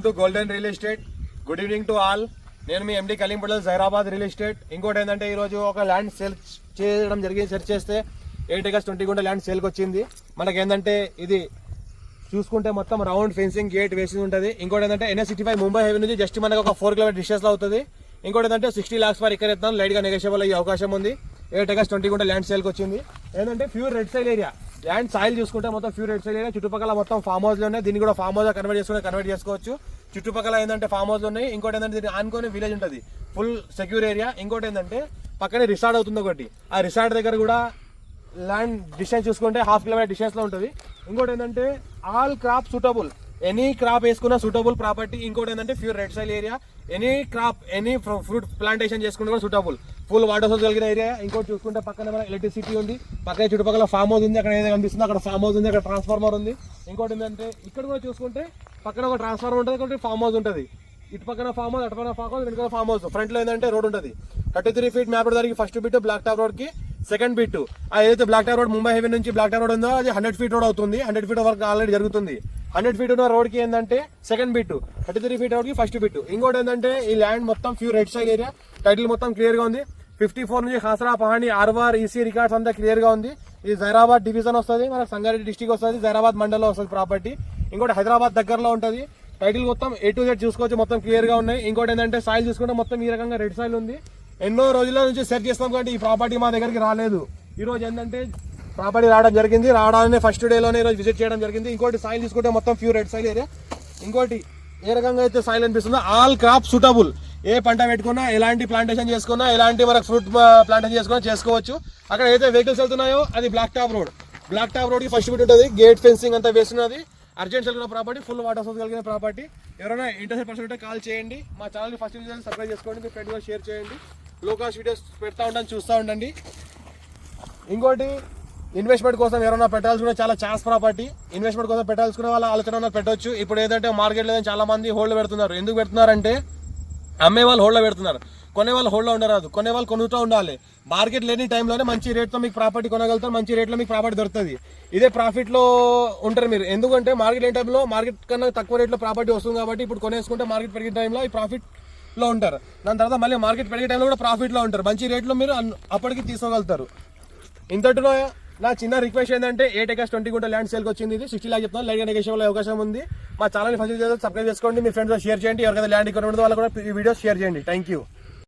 To golden real estate. Good evening to all. నేను మీ ఎండి కలీంపట్ల Zaheerabad real estate. ఇంకోటి ఏంటంటే ఈరోజు ఒక ల్యాండ్ సేల్ చేయడం జరిగింది. సెర్చ్ చేస్తే 8 acres 20 గుంట ల్యాండ్ సేల్కి వచ్చింది. మనకి ఏంటంటే ఇది చూసుకుంటే మొత్తం రౌండ్ ఫెన్సింగ్ గేట్ వేసి ఉంటుంది. ఇంకోటి ఏంటంటే NH65 ముంబై హైవే నుంచి జస్ట్ మనకు ఒక 4 km డిస్టెన్స్ లో అవుతుంది. ఇంకోటి ఏంటంటే 60 lakhs ఫర్ ఇక్కడ ఎత్తాను. లైట్ గా నెగోషియబుల్ అయ్యే అవకాశం ఉంది. 8 acres 20 గుంట ల్యాండ్ సేల్కి వచ్చింది. ఏంటంటే pure red సైల్ area. Land soil చూసుకుంటే మొత్తం ప్యూర్ రెడ్ సైల్ ఏరియా. చుట్టుపక్కల మొత్తం ఫామ్ హౌస్ లో ఉన్నాయి. దీన్ని కూడా ఫామ్ హౌస్ కన్వర్ట్ చేసుకోవచ్చు. చుట్టుపక్కల ఏంటంటే ఫామ్ హౌస్ ఉన్నాయి. ఇంకోటి ఏంటంటే దీన్ని ఆనుకొని విలేజ్ ఉంటుంది. Full secure area. ఇంకోటి ఏంటంటే పక్కనే రిసార్ట్ అవుతుంది ఒకటి. ఆ రిసార్ట్ దగ్గర కూడా ల్యాండ్ డిస్టెన్స్ చూసుకుంటే 1/2 km డిస్టెన్స్ లో ఉంటుంది. ఇంకోటి ఏంటంటే all crop suitable. Any crop వేసుకున్న సూటబుల్ ప్రాపర్టీ. ఇంకోటి ఏంటంటే pure red సైల్ area. Any crop any fruit plantation చేసుకుంటే కూడా సూటబుల్. ఫుల్ వాటర్ సోర్స్ కలిగిన ఏరియా. ఇంకోటి చూసుకుంటే పక్కన మన ఎలక్ట్రిసిటీ ఉంది. పక్కన చుట్టుపక్కల ఫామ్ హౌస్ ఉంది. అక్కడ ఏదైనా కనిపిస్తుంది అక్కడ ఫామ్ హౌస్ ఉంది. అక్కడ ట్రాన్స్ఫార్మర్ ఉంది. ఇంకోటి ఏంటంటే ఇక్కడ కూడా చూసుకుంటే పక్కన ఒక ట్రాన్స్ఫార్మర్ ఉంటుంది. ఒకటి ఫామ్ హౌస్ ఉంటుంది. ఇటు పక్కన ఫామ్ హౌస్, అటు పక్కన ఫామ్ హౌస్, వెనకాల ఫామ్ హౌస్. ఫ్రంట్ లో ఏంటంటే రోడ్ ఉంటుంది. 33 feet మ్యాప్ దానికి first bit black top road కి సెకండ్ బిట్. ఏదైతే black top road Mumbai highway నుంచి బ్లాక్ టాప్ రోడ్ ఉందో అది 100 feet రోడ్ అవుతుంది. 100 feet వరకు ఆల్రెడీ జరుగుతుంది. 100 feet ఉన్న రోడ్ కి ఏంటంటే సెకండ్ బిట్, 33 feet రోడ్ కి ఫస్ట్ బిట్. ఇంకోటి ఏంటంటే ఈ ల్యాండ్ మొత్తం ప్యూర్ రెడ్ సైల్ ఏరియా. టైటిల్ మొత్తం క్లియర్ గా ఉంది. 54 నుంచి హాసరా, పహాణి, ఆర్వార్, ఈసీ రికార్డ్స్ అంతా క్లియర్ గా ఉంది. ఇది జైరాబాద్ డివిజన్ వస్తుంది. మనకు సంగారెడ్డి డిస్టిక్ వస్తుంది. జైరాబాద్ మండలంలో వస్తుంది ప్రాపర్టీ. ఇంకోటి హైదరాబాద్ దగ్గరలో ఉంటుంది. టైటిల్ మొత్తం A to Z చూసుకోవచ్చు. మొత్తం క్లియర్ గా ఉన్నాయి. ఇంకోటి ఏంటంటే సాయిల్ చూసుకుంటే మొత్తం ఈ రకంగా రెడ్ సాయిల్ ఉంది. ఎన్నో రోజుల నుంచి సెర్చ్ చేస్తాం కాబట్టి ఈ ప్రాపర్టీ మా దగ్గరికి రాలేదు. ఈ రోజు ఏంటంటే ప్రాపర్టీ రావడం జరిగింది. రావడానే ఫస్ట్ డేలోనే ఈరోజు విజిట్ చేయడం జరిగింది. ఇంకోటి సాయిల్ చూసుకుంటే మొత్తం ప్యూర్ రెడ్ సాయిల్ ఏరియా. ఇంకోటి ఏ రకంగా అయితే సాయిల్ అనిపిస్తుందో ఆల్ క్రాప్ సూటబుల్. ఏ పంట పెట్టుకున్నా, ఎలాంటి ప్లాంటేషన్ చేసుకున్నా, ఎలాంటి మనకు ఫ్రూట్ ప్లాంటేషన్ చేసుకున్నా చేసుకోవచ్చు. అక్కడ ఏదైతే వెహికల్స్ వెళ్తున్నాయో అది black top road. Black top road కి ఫస్ట్ బిట్ ఉంటుంది. గేట్ ఫెన్సింగ్ అంతా వేస్తున్నది. అర్జెంట్ కలిగిన ప్రాపర్టీ. ఫుల్ వాటర్ సోర్స్ కలిగిన ప్రాపర్టీ. ఎవరైనా ఇంట్రెస్ట్ పర్సన్ ఉంటే కాల్ చేయండి. మా ఛానల్ని ఫస్ట్ సబ్స్క్రైబ్ చేసుకోండి. మీ ఫ్రెండ్ షేర్ చేయండి. లో కాస్ట్ వీడియోస్ పెడతా ఉండండి, చూస్తూ ఉండండి. ఇంకోటి ఇన్వెస్ట్మెంట్ కోసం ఎవరైనా పెట్టాల్సుకున్న చాలా ఛాన్స్ ప్రాపర్టీ. ఇన్వెస్ట్మెంట్ కోసం పెట్టాల్సుకునే వాళ్ళ ఆలోచన పెట్టవచ్చు. ఇప్పుడు ఏదంటే మార్కెట్ లేదని చాలా మంది హోల్డ్ పెడుతున్నారు. ఎందుకు పెడుతున్నారంటే అమ్మే వాళ్ళు హోల్డ్లో పెడుతున్నారు. కొనే వాళ్ళు హోల్డ్లో ఉండరాదు. కొనే వాళ్ళు కొనుతూ ఉండాలి. మార్కెట్ లేని టైంలోనే మంచి రేట్తో మీకు ప్రాపర్టీ కొనగలుగుతారు. మంచి రేట్లో మీకు ప్రాపర్టీ దొరుకుతుంది. ఇదే ప్రాఫిట్లో ఉంటారు మీరు. ఎందుకంటే మార్కెట్ లేని టైంలో మార్కెట్ కన్నా తక్కువ రేట్లో ప్రాపర్టీ వస్తుంది కాబట్టి ఇప్పుడు కొనేసుకుంటే మార్కెట్ పెరిగే టైంలో ఈ ప్రాఫిట్లో ఉంటారు. దాని తర్వాత మళ్ళీ మార్కెట్ పెరిగే టైంలో కూడా ప్రాఫిట్లో ఉంటారు. మంచి రేట్లో మీరు అప్పటికి తీసుకోగలుగుతారు. ఇంతటిలో నా చిన్న రిక్వెస్ట్ ఏంటంటే 8 acres 20 గుంట ల్యాండ్ సేల్కి వచ్చింది. ఇది 60 lakhs చెప్తాను. లైట్ నెగోషియబుల్ అవకాశం ఉంది. మా ఛానల్ని ఫస్ట్ సబ్స్క్రైబ్ చేసుకోండి. మీ ఫ్రెండ్స్ షేర్ చేయండి. ఎవరికైతే ల్యాండ్ ఇక్కడ ఉండదో వాళ్ళు కూడా ఈ వీడియోస్ షేర్ చేయండి. Thank you.